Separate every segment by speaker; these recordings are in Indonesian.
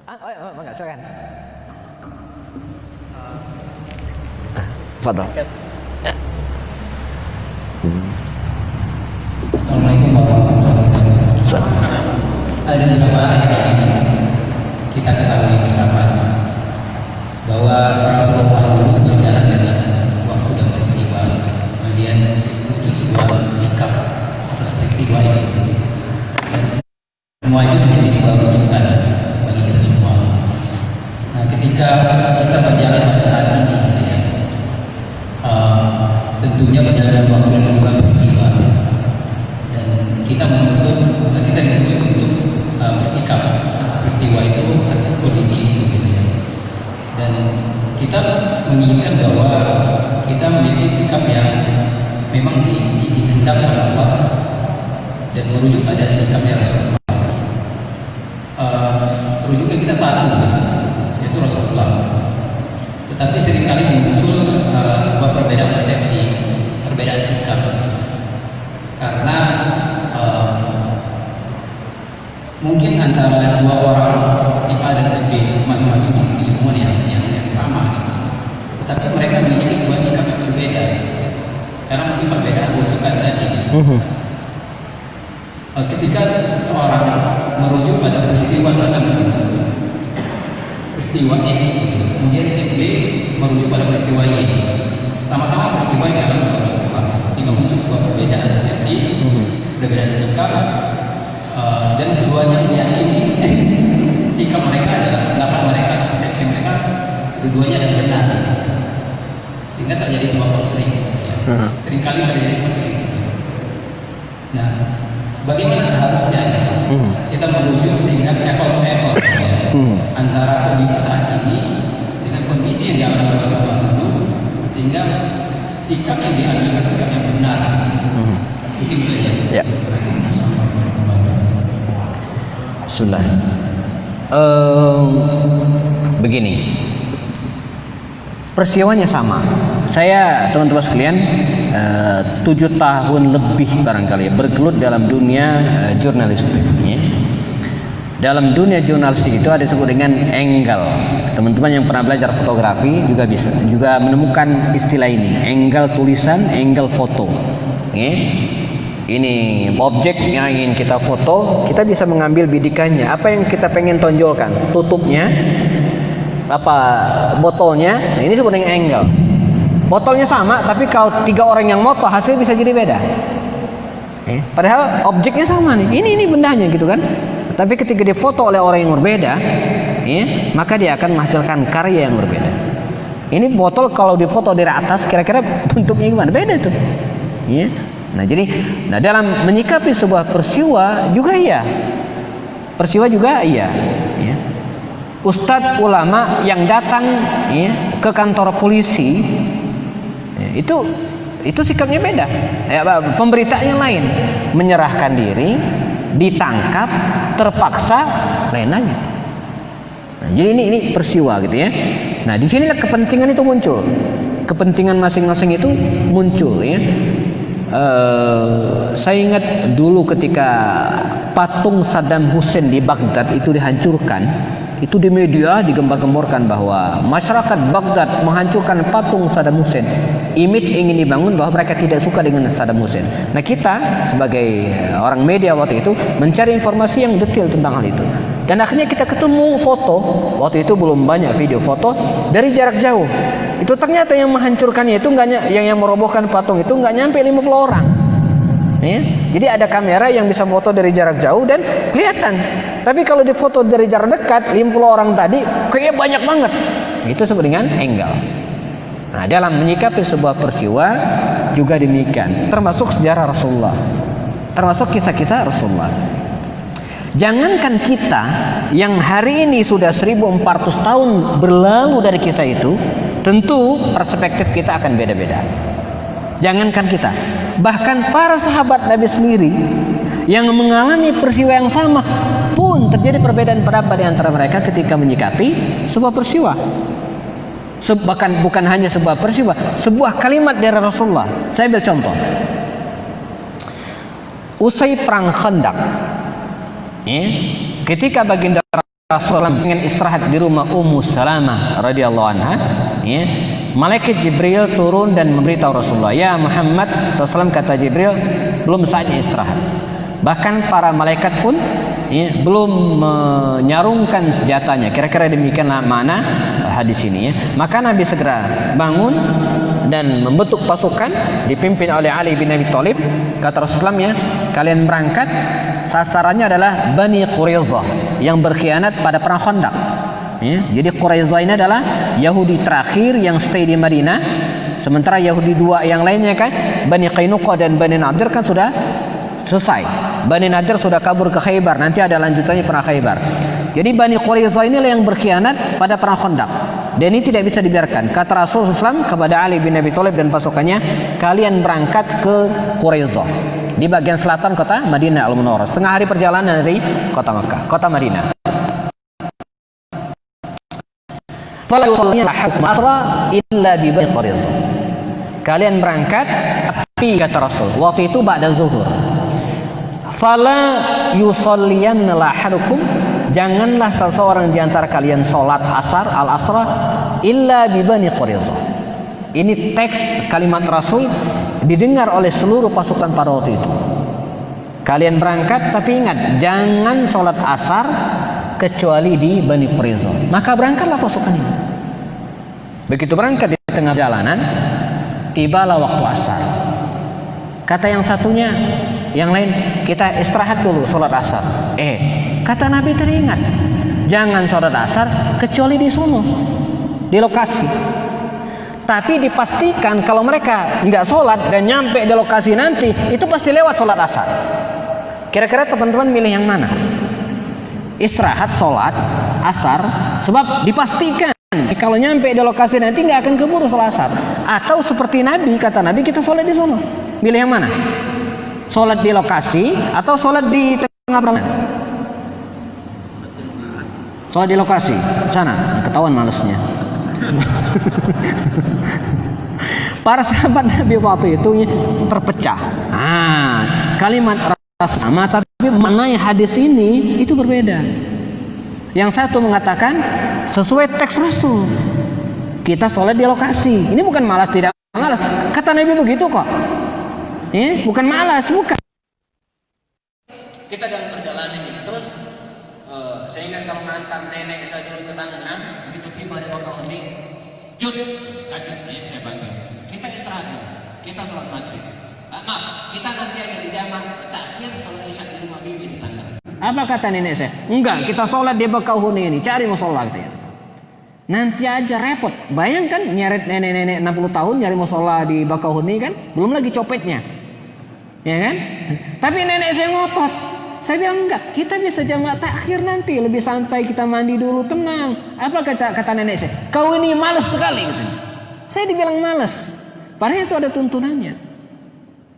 Speaker 1: Enggak, silakan. Fadhal.
Speaker 2: Assalamualaikum warahmatullahi wabarakatuh. Ada beberapa ayat yang kita ketahui bersama bahwa Rasulullah dulu berjalan dengan waktu dan peristiwa, kemudian muncul sebuah sikap atas peristiwa itu, dan semua itu menjadi sebuah rujukan bagi kita semua. Nah, ketika kita berjalan pada saat ini, ya, tentunya berjalan dalam waktu dan juga peristiwa, dan kita dituntut untuk bersikap atas peristiwa itu, atas kondisi itu, gitu ya. Dan kita menginginkan bahwa kita memiliki sikap yang memang dihendakkan oleh Allah dan merujuk pada sikapnya Rasulullah. Rujukan kita saat ini yaitu Rasulullah. Tetapi seringkali muncul sebuah perbedaan persepsi, perbedaan sikap, karena mungkin antara dua orang si A dan si B masing-masing memiliki ilmuwan yang sama, gitu. Tetapi mereka memiliki sebuah sikap yang berbeda, karena mungkin perbedaan rujukan tadi. Ketika seseorang merujuk pada peristiwa tertentu, peristiwa X, kemudian si B merujuk pada peristiwa Y, sama-sama peristiwa yang dialami oleh Rasulullah, sehingga muncul sebuah perbedaan persepsi, perbedaan sikap, dan keduanya meyakini sikap mereka adalah pendapat mereka, persepsi mereka, keduanya adalah benar, sehingga terjadi sebuah konflik. Ya. Seringkali terjadi seperti itu. Nah, bagaimana seharusnya kita merujuk sehingga apple to apple, ya, antara kondisi saat ini dengan kondisi yang dialami Rasulullah dulu, sehingga sikap yang diambil sikap yang benar. Mungkin itu ya.
Speaker 1: Bismillah. Begini, peristiwanya sama. Saya, teman-teman sekalian, 7 tahun lebih barangkali bergelut dalam dunia jurnalistik. Ya. Dalam dunia jurnalistik itu ada disebut dengan angle. Teman-teman yang pernah belajar fotografi juga menemukan istilah ini, angle tulisan, angle foto. Ya. Ini objek yang ingin kita foto, kita bisa mengambil bidikannya. Apa yang kita pengen tonjolkan, tutupnya, apa botolnya. Nah, ini disebut dengan angle. Botolnya sama, tapi kalau 3 orang yang moto, hasil bisa jadi beda. Padahal objeknya sama nih. Ini bendanya gitu kan. Tapi ketika difoto oleh orang yang berbeda, maka dia akan menghasilkan karya yang berbeda. Ini botol kalau difoto dari atas, kira-kira bentuknya gimana? Beda tuh. Nah, jadi, dalam menyikapi sebuah peristiwa juga iya. Peristiwa juga iya. Ustadz ulama yang datang ke kantor polisi, itu sikapnya beda. Pemberitaannya lain, menyerahkan diri, ditangkap, terpaksa, lain-lain. Nah, jadi ini peristiwa gitu ya. Nah, di sinilah kepentingan itu muncul. Kepentingan masing-masing itu muncul ya. Saya ingat dulu ketika patung Saddam Hussein di Baghdad itu dihancurkan, itu di media digembar-gemborkan bahwa masyarakat Baghdad menghancurkan patung Saddam Hussein. Image ingin dibangun bahwa mereka tidak suka dengan Saddam Hussein. Nah, kita sebagai orang media waktu itu mencari informasi yang detail tentang hal itu. Dan akhirnya kita ketemu foto, waktu itu belum banyak video foto, dari jarak jauh. Itu ternyata yang menghancurkannya itu yang merobohkan patung itu nggak nyampe 50 orang. Jadi ada kamera yang bisa foto dari jarak jauh dan kelihatan. Tapi kalau difoto dari jarak dekat, 50 orang tadi kayaknya banyak banget. Itu disebut dengan angle. Nah, dalam menyikapi sebuah peristiwa juga demikian, termasuk sejarah Rasulullah, termasuk kisah-kisah Rasulullah. Jangankan kita yang hari ini sudah 1400 tahun berlalu dari kisah itu, tentu perspektif kita akan beda-beda. Jangankan kita, bahkan para sahabat Nabi sendiri yang mengalami peristiwa yang sama pun terjadi perbedaan pendapat di antara mereka ketika menyikapi sebuah peristiwa. Bahkan bukan hanya sebuah peristiwa, sebuah kalimat dari Rasulullah. Saya ambil contoh. Usai perang Khandaq, ketika baginda Rasulullah ingin istirahat di rumah Ummu Salamah radhiyallahu anha, ya, malaikat Jibril turun dan memberitahu Rasulullah, "Ya Muhammad SAW," kata Jibril, "belum saatnya istirahat." Bahkan para malaikat pun, ya, belum menyarungkan senjatanya. Kira-kira demikianlah makna hadis ini, ya. Maka Nabi segera bangun dan membentuk pasukan dipimpin oleh Ali bin Abi Thalib. Kata Rasulullah, ya, kalian berangkat, sasarannya adalah Bani Quraidah yang berkhianat pada perang Khandaq, ya. Jadi Quraidah ini adalah Yahudi terakhir yang stay di Madinah, sementara Yahudi dua yang lainnya kan, Bani Qainuqa dan Bani Nadir kan sudah selesai. Bani Nadir sudah kabur ke Khaybar, nanti ada lanjutannya perang Khaybar. Jadi Bani Quraidah inilah yang berkhianat pada perang Khandaq, dan ini tidak bisa dibiarkan. Kata Rasulullah SAW kepada Ali bin Abi Thalib dan pasukannya, kalian berangkat ke Quraidah di bagian selatan kota Madinah Al-Munawwarah, setengah hari perjalanan dari kota Makkah, kota Madinah. Fala yusalliya hakum asra illa bi Bani Quraidah. Kalian berangkat, tapi kata Rasul waktu itu ba'da zuhur. Fala yusalliyanna lahadukum, janganlah seseorang di antara kalian salat asar al-asra illa bi Bani Quraidah. Ini teks kalimat Rasul didengar oleh seluruh pasukan pada waktu itu. Kalian berangkat, tapi ingat jangan sholat asar kecuali di Bani Quraidah. Maka berangkatlah pasukan ini. Begitu berangkat di tengah jalanan, tibalah waktu asar. Kata yang satunya, yang lain, kita istirahat dulu sholat asar. Kata Nabi tadi, ingat jangan sholat asar kecuali di sono, di lokasi. Tapi dipastikan kalau mereka nggak sholat dan nyampe di lokasi nanti, itu pasti lewat sholat asar. Kira-kira teman-teman milih yang mana? Istirahat sholat asar, sebab dipastikan kalau nyampe di lokasi nanti nggak akan keburu sholat asar. Atau seperti Nabi, kata Nabi, kita sholat di sono. Milih yang mana? Sholat di lokasi atau sholat di tengah perjalanan? Sholat di lokasi, sana, ketahuan malesnya. Para sahabat Nabi waktu itu terpecah. Kalimat Rasul sama, tapi mengenai hadis ini itu berbeda. Yang satu mengatakan sesuai teks Rasul, kita sholat di lokasi. Ini bukan malas, tidak malas. Kata Nabi begitu kok. Bukan malas, bukan. Kita dalam perjalanan ini terus, saya ingat kalau mengantar nenek saya dulu ke Tangerang, begitu tiba di Bakauheni, kacut saya panggil. Kita istirahat dulu, kita sholat maghrib. Maaf, kita nanti aja di jamak takhir sholat isya di rumah bibi di Tangerang. Apa kata nenek saya? Enggak, kita sholat di Bakauheni ini, cari musola katanya. Nanti aja repot. Bayangkan nyeret nenek-nenek 60 tahun nyari musola di Bakauheni kan, belum lagi copetnya, ya kan? Tapi nenek saya ngotot. Saya bilang enggak, kita bisa jamak takhir nanti, lebih santai, kita mandi dulu, tenang. Apa kata nenek saya? Kau ini malas sekali katanya. Saya dibilang malas, padahal itu ada tuntunannya,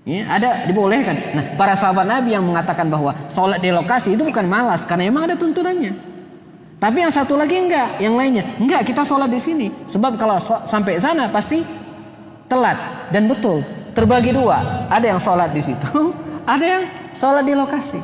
Speaker 1: ya, ada dibolehkan. Nah, para sahabat Nabi yang mengatakan bahwa sholat di lokasi itu bukan malas, karena memang ada tuntunannya. Tapi yang satu lagi enggak, yang lainnya enggak, kita sholat di sini, sebab kalau sampai sana pasti telat. Dan betul, terbagi dua, ada yang sholat di situ, ada yang sholat di lokasi.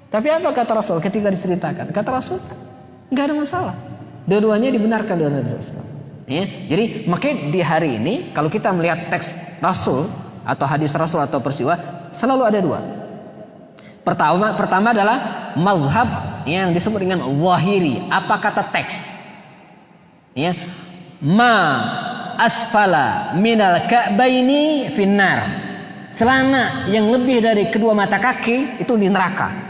Speaker 1: Tapi apa kata Rasul ketika diceritakan? Kata Rasul, nggak ada masalah. Dua-duanya dibenarkan oleh Rasul. Ya, jadi makanya di hari ini kalau kita melihat teks Rasul atau hadis Rasul atau peristiwa, selalu ada dua. Pertama adalah mazhab yang disebut dengan zahiri. Apa kata teks? Ya, ma asfala minal ka'baini finnar. Celana yang lebih dari kedua mata kaki itu di neraka.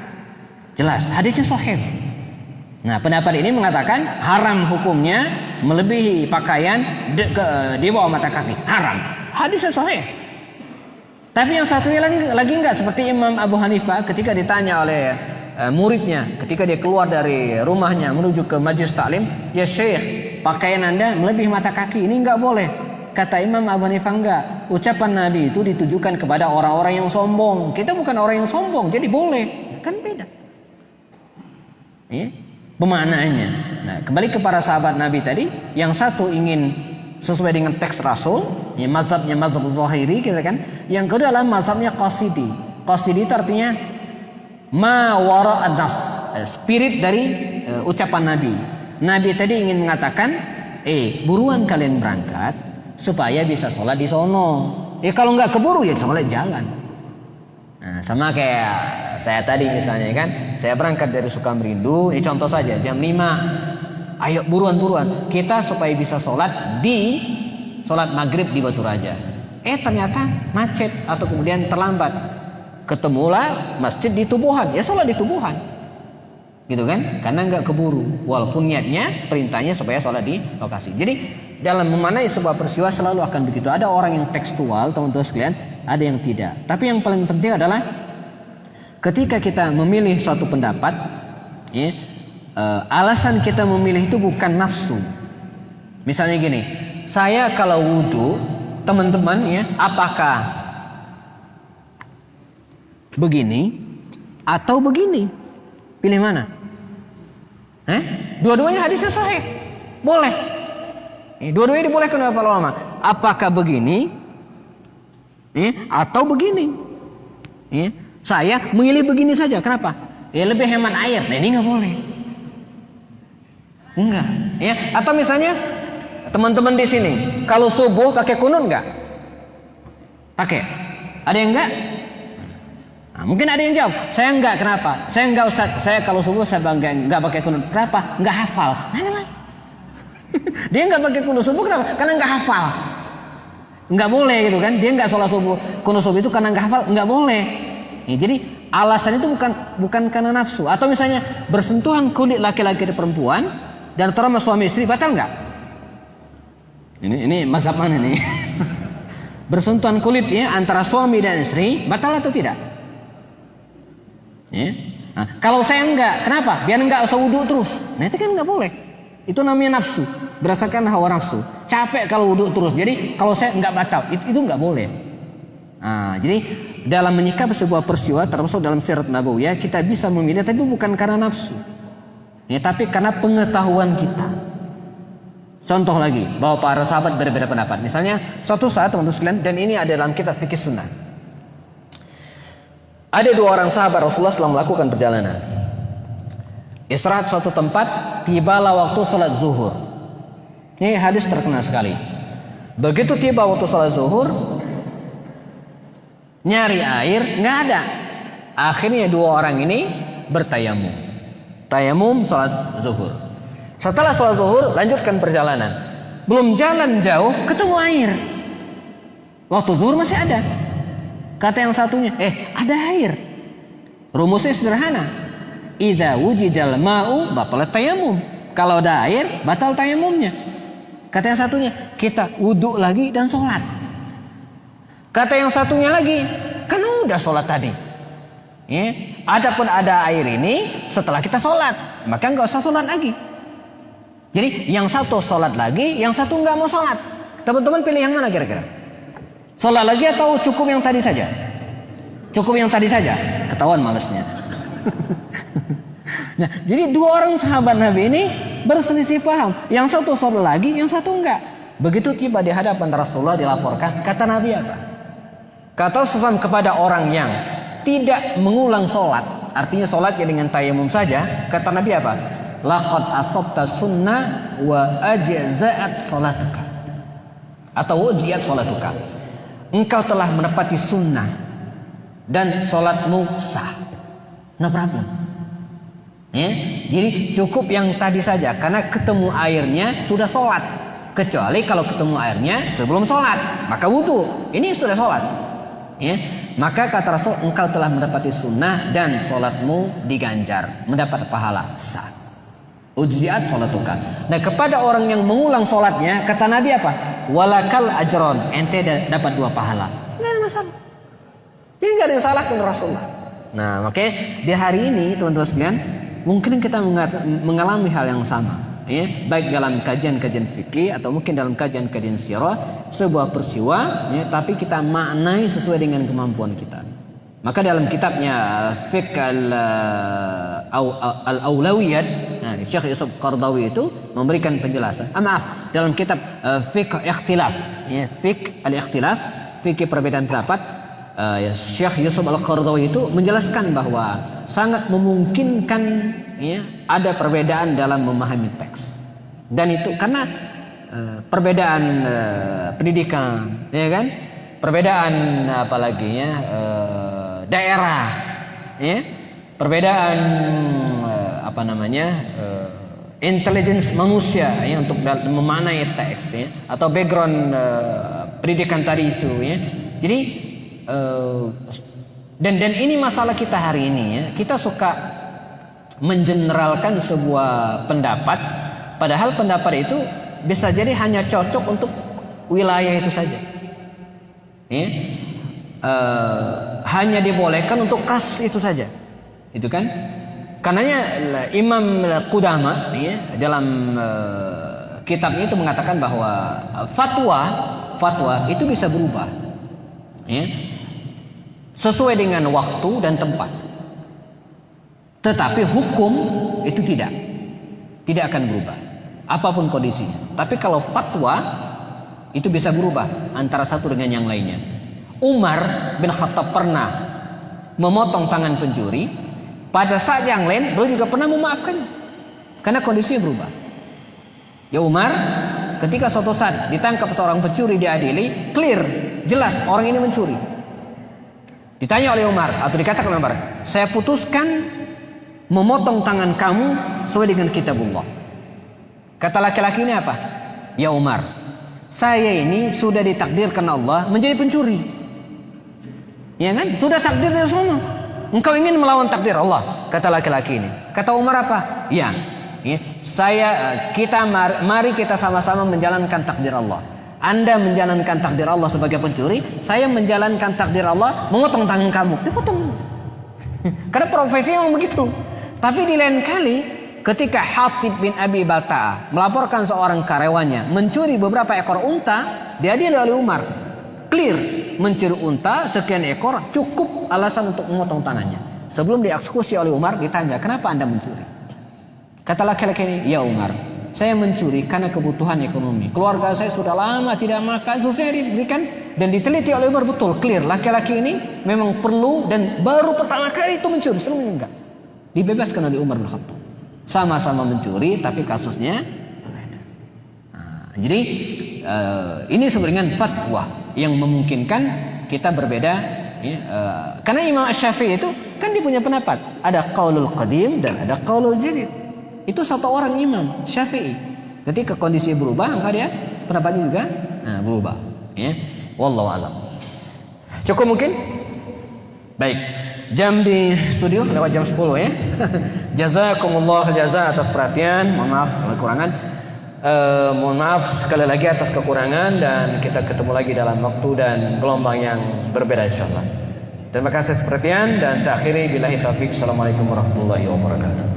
Speaker 1: Jelas, hadisnya sahih. Nah, pendapat ini mengatakan haram hukumnya melebihi pakaian di bawah mata kaki. Haram. Hadisnya sahih. Tapi yang satunya lagi enggak, seperti Imam Abu Hanifah ketika ditanya oleh muridnya ketika dia keluar dari rumahnya menuju ke majlis taklim, "Ya Syekh, pakaian Anda melebihi mata kaki, ini enggak boleh." Kata Imam Abu Hanifah, enggak. Ucapan Nabi itu ditujukan kepada orang-orang yang sombong. Kita bukan orang yang sombong, jadi boleh. Kan beda. Ya, pemaknaannya. Nah, kembali ke para sahabat Nabi tadi, yang satu ingin sesuai dengan teks Rasul, ya, mazhabnya mazhab zahiri, kita kan. Yang kedua adalah mazhabnya qasidi. Qasidi itu artinya ma wara'an nas, spirit dari ucapan Nabi. Nabi tadi ingin mengatakan, buruan kalian berangkat supaya bisa sholat di sono. Kalau nggak keburu ya sholat jalan. Nah, sama kayak saya tadi misalnya kan, saya berangkat dari Sukamerindu, ini contoh saja jam 5. Ayo buruan kita supaya bisa sholat maghrib di Batu Raja. Ternyata macet atau kemudian terlambat. Ketemulah masjid di Tubuhan, ya sholat di Tubuhan. Gitu kan? Karena nggak keburu. Walaupun niatnya perintahnya supaya sholat di lokasi. Jadi dalam memanai sebuah peristiwa selalu akan begitu. Ada orang yang tekstual, teman-teman sekalian, ada yang tidak. Tapi yang paling penting adalah ketika kita memilih suatu pendapat, alasan kita memilih itu bukan nafsu. Misalnya gini, saya kalau wudhu, teman-teman apakah begini atau begini? Pilih mana? Dua-duanya hadisnya sahih, boleh. Dua-duanya dibolehkan oleh para ulama. Apakah begini atau begini? Saya memilih begini saja. Kenapa? Lebih hemat air. Nah, ini nggak boleh. Enggak. Atau misalnya teman-teman di sini, kalau subuh pakai kunut nggak? Pakai. Ada yang enggak? Nah, mungkin ada yang jawab, saya enggak. Kenapa? Saya enggak, Ustaz. Saya kalau subuh saya enggak pakai kunut. Kenapa? Enggak hafal. Dia enggak pakai kunut subuh kenapa? Karena enggak hafal. Enggak boleh gitu kan? Dia enggak sholat subuh. Kunut subuh itu karena enggak hafal, enggak boleh. Jadi alasan itu bukan karena nafsu. Atau misalnya bersentuhan kulit laki-laki dan perempuan dan terutama suami istri, batal enggak? Ini mazhab mana nih? Bersentuhan kulit antara suami dan istri, batal atau tidak? Nah, kalau saya enggak, kenapa? Biar enggak usah wudhu terus. Nah, itu kan enggak boleh. Itu namanya nafsu, berdasarkan hawa nafsu. Capek kalau wudhu terus. Jadi kalau saya enggak batal, itu enggak boleh. Nah, jadi dalam menyikapi sebuah peristiwa termasuk dalam sirat nabawiyah kita bisa memilih, tapi bukan karena nafsu. Tapi karena pengetahuan kita. Contoh lagi, bahwa para sahabat berbeda pendapat. Misalnya suatu saat teman-teman sekalian, dan ini ada dalam kitab fikih sunnah. Ada dua orang sahabat Rasulullah sedang melakukan perjalanan. Istirahat suatu tempat, tibalah waktu sholat zuhur. Ini hadis terkenal sekali. Begitu tiba waktu sholat zuhur, nyari air, nggak ada. Akhirnya dua orang ini bertayamum. Tayamum sholat zuhur. Setelah sholat zuhur, lanjutkan perjalanan. Belum jalan jauh, ketemu air. Waktu zuhur masih ada. Kata yang satunya, ada air. Rumusnya sederhana. Idza wujidal ma'u batalat tayamum. Kalau ada air, batal tayamumnya. Kata yang satunya, kita wudhu lagi dan sholat. Kata yang satunya lagi, kan udah sholat tadi. Adapun ada air ini setelah kita sholat, maka nggak usah sholat lagi. Jadi yang satu sholat lagi, yang satu nggak mau sholat. Teman-teman pilih yang mana kira-kira? Sholat lagi atau cukup yang tadi saja? Cukup yang tadi saja. Ketahuan malesnya. Nah, jadi dua orang sahabat Nabi ini berselisih paham. Yang satu sholat lagi, yang satu enggak. Begitu tiba di hadapan Rasulullah dilaporkan, kata Nabi apa? Kata Rasulullah kepada orang yang tidak mengulang sholat, artinya sholatnya dengan tayamum saja, kata Nabi apa? Laqad asabta sunnah wa ajza'at sholatuka. Atau wajiyat sholatuka. Engkau telah menepati sunnah dan sholatmu sah. No problem. Jadi cukup yang tadi saja, karena ketemu airnya sudah sholat. Kecuali kalau ketemu airnya sebelum sholat, maka wudhu. Ini sudah sholat. Maka kata Rasul, engkau telah mendapati sunnah dan sholatmu diganjar, mendapat pahala sah. Ujziat sholatuka. Nah, kepada orang yang mengulang sholatnya, kata Nabi apa? Walakal ajron, ente dapat 2 pahala. Nggak ada masalah. Jadi nggak ada yang salah dengan Rasulullah. Nah, makanya di hari ini teman-teman sekalian, mungkin kita mengalami hal yang sama. Baik dalam kajian-kajian fikih atau mungkin dalam kajian-kajian sirah, sebuah peristiwa, tapi kita maknai sesuai dengan kemampuan kita. Maka dalam kitabnya Fiqh al-Awlawiyat, Syekh Yusuf Qardawi itu memberikan penjelasan. Maaf, dalam kitab Fiqh Ikhtilaf, Fiqh al-Ikhtilaf, Fikih perbedaan pendapat, Syekh Yusuf Al-Qaradawi itu menjelaskan bahwa sangat memungkinkan ya, ada perbedaan dalam memahami teks. Dan itu karena perbedaan pendidikan, ya kan? Perbedaan apalagi ya, daerah, ya. Perbedaan apa namanya? Intelligence manusia ya untuk memaknai teks ya, atau background pendidikan tadi itu ya. Jadi dan ini masalah kita hari ini ya. Kita suka mengeneralkan sebuah pendapat, padahal pendapat itu bisa jadi hanya cocok untuk wilayah itu saja. Ya. Hanya dibolehkan untuk kas itu saja. Itu kan? Karenanya Imam Qudama ya, dalam kitabnya itu mengatakan bahwa fatwa itu bisa berubah ya, sesuai dengan waktu dan tempat. Tetapi hukum itu tidak akan berubah apapun kondisinya. Tapi kalau fatwa itu bisa berubah antara satu dengan yang lainnya. Umar bin Khattab pernah memotong tangan pencuri. Pada saat yang lain, beliau juga pernah memaafkannya karena kondisinya berubah. Ya Umar, ketika suatu saat ditangkap seorang pencuri, diadili, clear, jelas orang ini mencuri. Ditanya oleh Umar atau dikatakan oleh Umar, saya putuskan memotong tangan kamu sesuai dengan kitabullah. Kata laki-laki ini apa? Ya Umar, saya ini sudah ditakdirkan Allah menjadi pencuri. Ya kan? Sudah takdir dari sana. Engkau ingin melawan takdir Allah, kata laki-laki ini. Kata Umar apa? Ya, mari kita sama-sama menjalankan takdir Allah. Anda menjalankan takdir Allah sebagai pencuri, saya menjalankan takdir Allah memotong tangan kamu. Dipotong. Karena profesi memang begitu. Tapi di lain kali, ketika Hatib bin Abi Balta'ah melaporkan seorang karyawannya mencuri beberapa ekor unta, diadili oleh Umar. Clear, mencuri unta sekian ekor cukup alasan untuk memotong tangannya. Sebelum dieksekusi oleh Umar, ditanya, kenapa Anda mencuri? Kata laki-laki ini, ya Umar, saya mencuri karena kebutuhan ekonomi. Keluarga saya sudah lama tidak makan, susah diberikan. Dan diteliti oleh Umar, betul, clear. Laki-laki ini memang perlu dan baru pertama kali itu mencuri, sebelumnya enggak. Dibebaskan oleh Umar bin Khattab. Sama-sama mencuri, tapi kasusnya berbeda. Nah, jadi ini sebenarnya fatwa yang memungkinkan kita berbeda ya, karena Imam Asy-Syafi'i itu kan dia punya pendapat, ada qaulul qadim dan ada qaulul jadid. Itu satu orang Imam Syafi'i, ketika kondisi berubah maka dia pendapatnya juga berubah ya. Wallahu alam. Cukup mungkin? Baik, jam di studio lewat jam 10 ya. Jazakumullah jaza atas perhatian, mohon maaf kalau kekurangan. Mohon maaf sekali lagi atas kekurangan, dan kita ketemu lagi dalam waktu dan gelombang yang berbeda insyaallah. Terima kasih atas perhatian, dan saya akhiri billahi taufik. Assalamualaikum warahmatullahi wabarakatuh.